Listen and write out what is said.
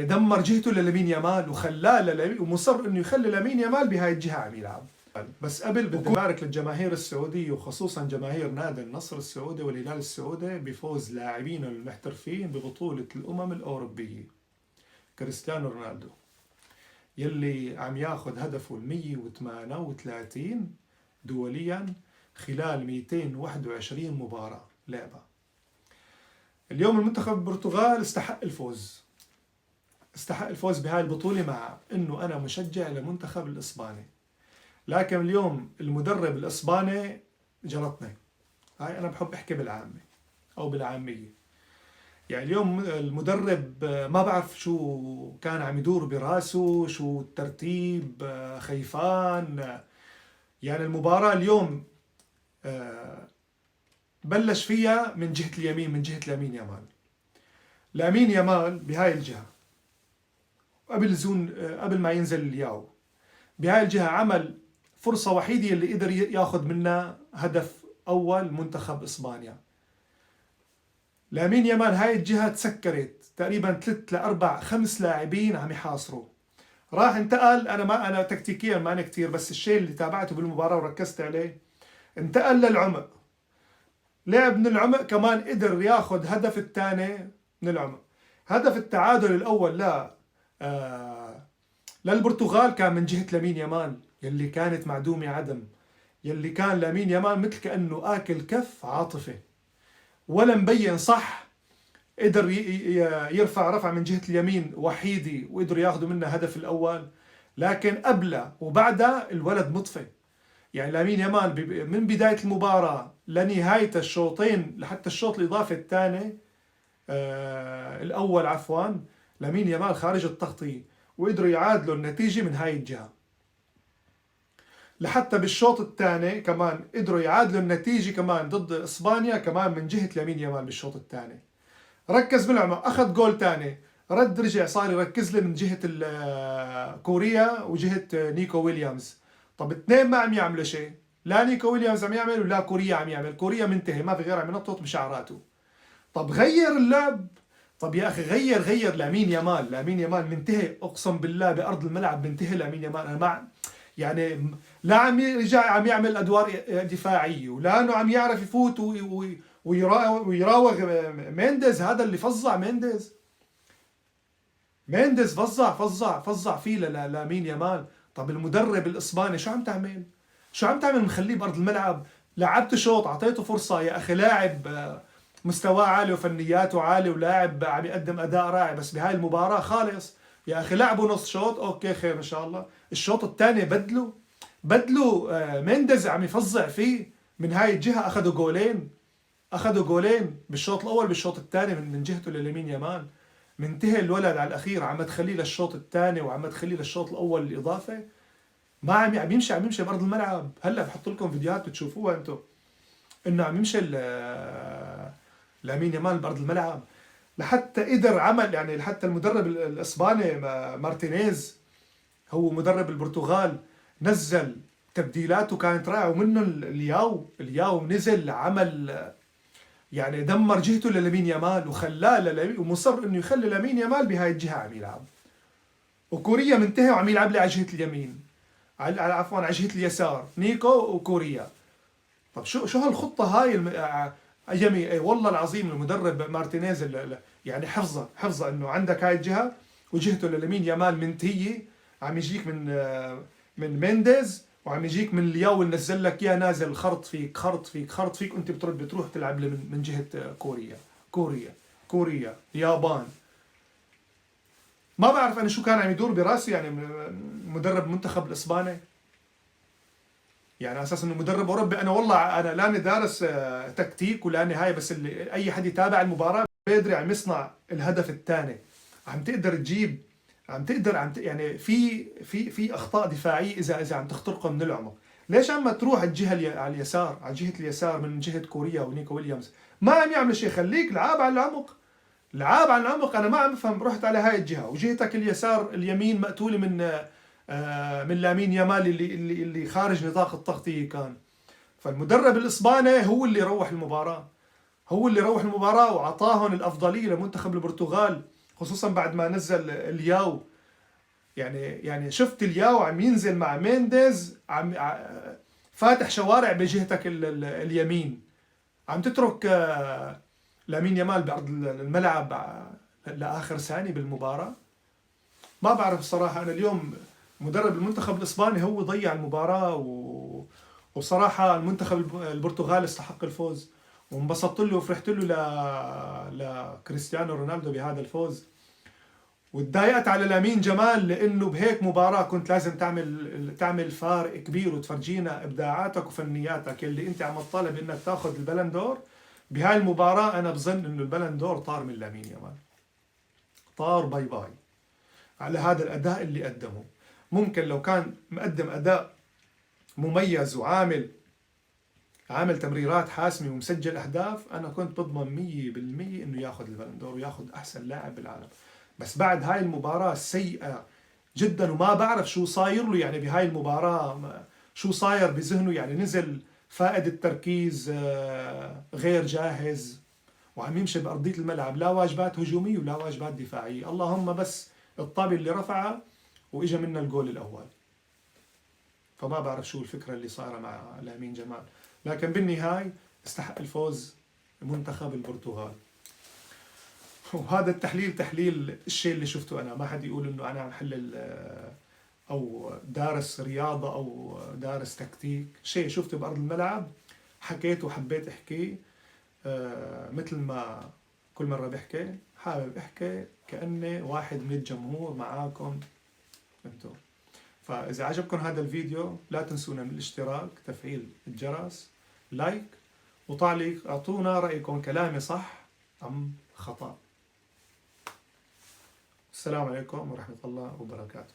دمر جهته للامين يامال وخلاه ومصر انه يخلي لامين يامال بهاي الجهه عم يلعب. بس قبل بدي ابارك للجماهير السعوديه وخصوصا جماهير نادي النصر السعودي والهلال السعودي بفوز لاعبين المحترفين ببطوله الامم الاوروبيه. كريستيانو رونالدو يلي عم ياخذ هدفه ال 138 دوليا خلال 221 مباراه لعبه. اليوم المنتخب البرتغال استحق الفوز بهاي البطولة، مع انه انا مشجع للمنتخب الاسباني، لكن اليوم المدرب الاسباني جلطني. هاي انا بحب احكي بالعامة او بالعامية. يعني اليوم المدرب ما بعرف شو كان عم يدور براسه، شو الترتيب، خيفان. يعني المباراة اليوم بلش فيها من جهة اليمين، من جهة لامين يامال. لامين يامال بهاي الجهة قبل ما ينزل الياو بهاي الجهة عمل فرصة وحيدة اللي قدر ياخذ منها هدف أول منتخب إسبانيا. لامين يامال هاي الجهة تسكرت تقريبا 3 ل4 5 لاعبين عم يحاصروا. راح انتقل، أنا تكتيكيا ما أنا كتير، بس الشيء اللي تابعته بالمباراة وركزت عليه، انتقل للعمق، لعب من العمق، كمان قدر ياخذ هدف الثاني من العمق. هدف التعادل الأول للبرتغال كان من جهة لامين يامال يلي كانت معدومة عدم، يلي كان لامين يامال مثل كأنه آكل كف عاطفة ولا مبين صح. قدر يرفع رفع من جهة اليمين وحيدي وقدروا ياخذوا منه هدف الأول، لكن قبله وبعدها الولد مطفي. يعني لامين يامال من بداية المباراة لنهاية الشوطين لحتى الشوط الإضافي الثاني الأول عفوا، لامين يامال خارج التغطية، وقدروا يعادلوا النتيجة من هاي الجهة. لحتى بالشوط الثاني كمان قدروا يعادلوا النتيجة كمان ضد إسبانيا كمان من جهة لامين يامال. بالشوط الثاني ركز بالعمق، أخذ جول ثاني، رجع صار يركز له من جهة كوريا وجهة نيكو ويليامز. طب اثنين ما عم يعملوا شيء، لا نيكو ويليامز عم يعمل ولا كوريا عم يعمل. كوريا منتهي، ما في غير عم ينطط بشعراته. طب غير اللعب. طب يا اخي غير لامين يامال منتهي، اقسم بالله بارض الملعب منتهي لامين يامال. انا ما يعني لا عم يرجع عم يعمل ادوار دفاعيه، ولا انه عم يعرف يفوت ويراوغ مينديز. هذا اللي فظع مينديز فظع فيه لامين يامال. طب المدرب الاسباني شو عم تعمل؟ مخليه بارض الملعب؟ لعبته شوط، اعطيته فرصه يا اخي، لاعب مستواه عالي وفنياته عالي ولاعب عم يقدم اداء رائع، بس بهاي المباراه خالص يا اخي. لعبوا نص شوط اوكي خير ان شاء الله، الشوط الثاني بدلوا مينديز عم يفظع فيه من هاي الجهه. اخذوا جولين بالشوط الاول، بالشوط الثاني من جهته لليمين يامال. منتهي الولد على الاخير، عم تخليه للشوط الثاني وعم تخليه للشوط الاول الاضافه. ما عم يمشي بارض الملعب. هلا بحط لكم فيديوهات بتشوفوها انتم انه عم يمشي لامين يامال بارض الملعب. لحتى قدر عمل، يعني لحتى المدرب الاسباني مارتينيز هو مدرب البرتغال نزل تبديلاته كانت رائعه، ومنه الياو نزل عمل يعني دمر جهته للامين يامال وخلاه ومصر انه يخلي لامين يامال بهاي الجهه عم يلعب. وكوريا منتهي وعم يلعب لي على جهه اليمين، عفوا على جهه اليسار، نيكو وكوريا. طب شو هالخطه هاي يمي والله العظيم المدرب مارتينيز يعني حفظه انه عندك هاي الجهه وجهته لليمين يامال منتهيه، عم يجيك من مينديز وعم يجيك من الياو اللي نزل لك اياه نازل خرط فيك وانت بتروح تلعب له من جهه كوريا اليابان. ما بعرف انا شو كان عم يدور براسي يعني مدرب المنتخب الاسباني، يعني على اساس انه مدرب اوروبي. انا والله انا لاني دارس تكتيك ولاني هاي، بس اللي اي حد يتابع المباراه بيدري عم يصنع الهدف الثاني، عم تقدر تجيب، يعني في اخطاء دفاعيه اذا عم تخترقها من العمق. ليش عم تروح الجهه على اليسار، على جهه اليسار من جهه كوريا ونيكو ويليامز؟ ما عم يعمل شيء، خليك لعاب على العمق. انا ما عم بفهم. رحت على هاي الجهه وجهتك اليسار اليمين مقتوله من لامين يامال اللي خارج نطاق التغطيه كان. فالمدرب الاسباني هو اللي روح المباراه، وعطاهم الافضليه لمنتخب البرتغال، خصوصا بعد ما نزل الياو. يعني شفت الياو عم ينزل مع مينديز، فاتح شوارع بجهتك اليمين، عم تترك لامين يامال بعرض الملعب لاخر ثانيه بالمباراه. ما بعرف الصراحه. انا اليوم مدرب المنتخب الاسباني هو ضيع المباراه، وصراحه المنتخب البرتغالي استحق الفوز، وانبسطت له وفرحت له لكريستيانو رونالدو بهذا الفوز. وتضايقت على لامين جمال لانه بهيك مباراه كنت لازم تعمل فارق كبير وتفرجينا ابداعاتك وفنياتك اللي انت عم تطالب انك تاخذ البلندور. بهاي المباراه انا بظن انه البلندور طار من لامين يامال، طار باي باي على هذا الاداء اللي قدمه. ممكن لو كان مقدم اداء مميز وعامل تمريرات حاسمه ومسجل اهداف، انا كنت بضمن 100% انه ياخذ البلندور وياخذ احسن لاعب بالعالم. بس بعد هاي المباراه السيئه جدا، وما بعرف شو صاير له يعني بهاي المباراه، شو صاير بذهنه. يعني نزل فائد التركيز، غير جاهز، وعم يمشي بأرضية الملعب لا واجبات هجومية ولا واجبات دفاعية. اللهم بس الطابة اللي رفعها وإجا منا الجول الأول. فما بعرف شو الفكرة اللي صايرة مع لامين جمال، لكن بالنهاية استحق الفوز منتخب البرتغال. وهذا التحليل تحليل الشيء اللي شفته أنا. ما حد يقول إنه أنا عم حلل أو دارس رياضة أو دارس تكتيك. شيء شفته بأرض الملعب حكيت وحبيت أحكيه، مثل ما كل مرة بحكي حابب أحكي كأني واحد من الجمهور معاكم أنتم. فإذا عجبكم هذا الفيديو لا تنسونا من الاشتراك، تفعيل الجرس، لايك وتعليق. أعطونا رأيكم، كلامي صح أم خطأ. السلام عليكم ورحمة الله وبركاته.